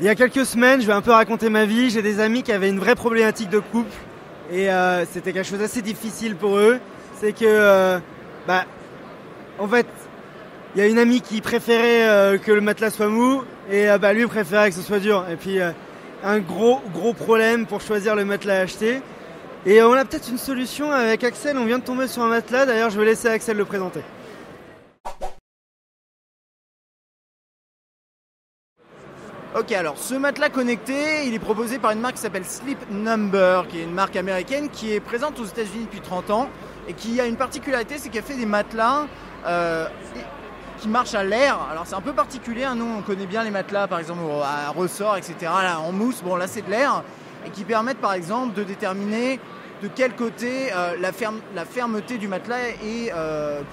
Il y a quelques semaines, je vais un peu raconter ma vie. J'ai des amis qui avaient une vraie problématique de couple et c'était quelque chose d'assez difficile pour eux. C'est que, en fait, il y a une amie qui préférait que le matelas soit mou et lui préférait que ce soit dur. Et puis un gros problème pour choisir le matelas à acheter. Et on a peut-être une solution avec Axel. On vient de tomber sur un matelas. D'ailleurs, je vais laisser Axel le présenter. Ok, alors ce matelas connecté, il est proposé par une marque qui s'appelle Sleep Number, qui est une marque américaine qui est présente aux États-Unis depuis 30 ans et qui a une particularité, c'est qu'elle fait des matelas qui marchent à l'air. Alors c'est un peu particulier, hein. Nous on connaît bien les matelas par exemple à ressort, etc. Là, en mousse, bon là c'est de l'air, et qui permettent par exemple de déterminer de quel côté la fermeté du matelas est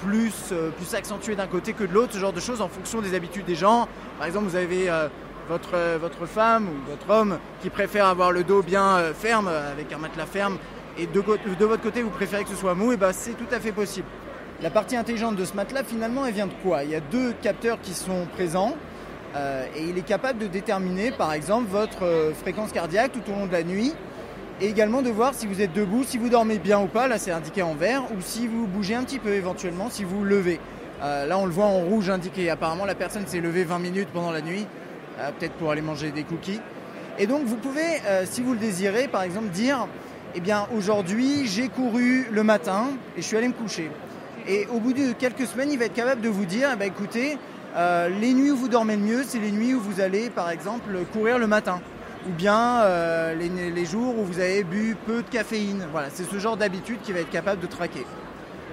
plus accentuée d'un côté que de l'autre, ce genre de choses en fonction des habitudes des gens. Par exemple, vous avez votre femme ou votre homme qui préfère avoir le dos bien ferme, avec un matelas ferme, et de votre côté vous préférez que ce soit mou, et c'est tout à fait possible. La partie intelligente de ce matelas, finalement, elle vient de quoi? Il y a deux capteurs qui sont présents et il est capable de déterminer par exemple votre fréquence cardiaque tout au long de la nuit, et également de voir si vous êtes debout, si vous dormez bien ou pas, là c'est indiqué en vert, ou si vous bougez un petit peu éventuellement, si vous levez. Là on le voit en rouge indiqué, apparemment la personne s'est levée 20 minutes pendant la nuit, peut-être pour aller manger des cookies. Et donc vous pouvez, si vous le désirez, par exemple dire, eh bien aujourd'hui j'ai couru le matin et je suis allé me coucher. Et au bout de quelques semaines, il va être capable de vous dire, écoutez, les nuits où vous dormez le mieux, c'est les nuits où vous allez par exemple courir le matin. Ou bien les jours où vous avez bu peu de caféine. Voilà, c'est ce genre d'habitude qui va être capable de traquer.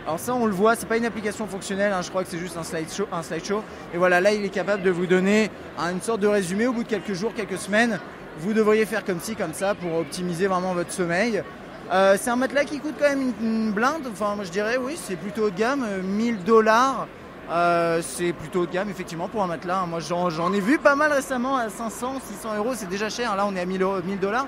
Alors ça, on le voit, c'est pas une application fonctionnelle, hein, je crois que c'est juste un slideshow. Et voilà, là, il est capable de vous donner une sorte de résumé au bout de quelques jours, quelques semaines. Vous devriez faire comme ci, comme ça, pour optimiser vraiment votre sommeil. C'est un matelas qui coûte quand même une blinde. Enfin, moi je dirais, oui, c'est plutôt haut de gamme, $1000. C'est plutôt haut de gamme, effectivement, pour un matelas. Moi, j'en ai vu pas mal récemment à 500, 600 euros, c'est déjà cher. Là, on est à $1000.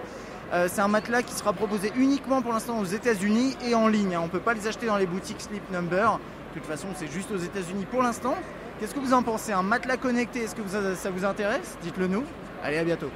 C'est un matelas qui sera proposé uniquement pour l'instant aux États-Unis et en ligne. On ne peut pas les acheter dans les boutiques Sleep Number. De toute façon, c'est juste aux États-Unis pour l'instant. Qu'est-ce que vous en pensez? Un matelas connecté, est-ce que ça vous intéresse? Dites-le nous. Allez, à bientôt.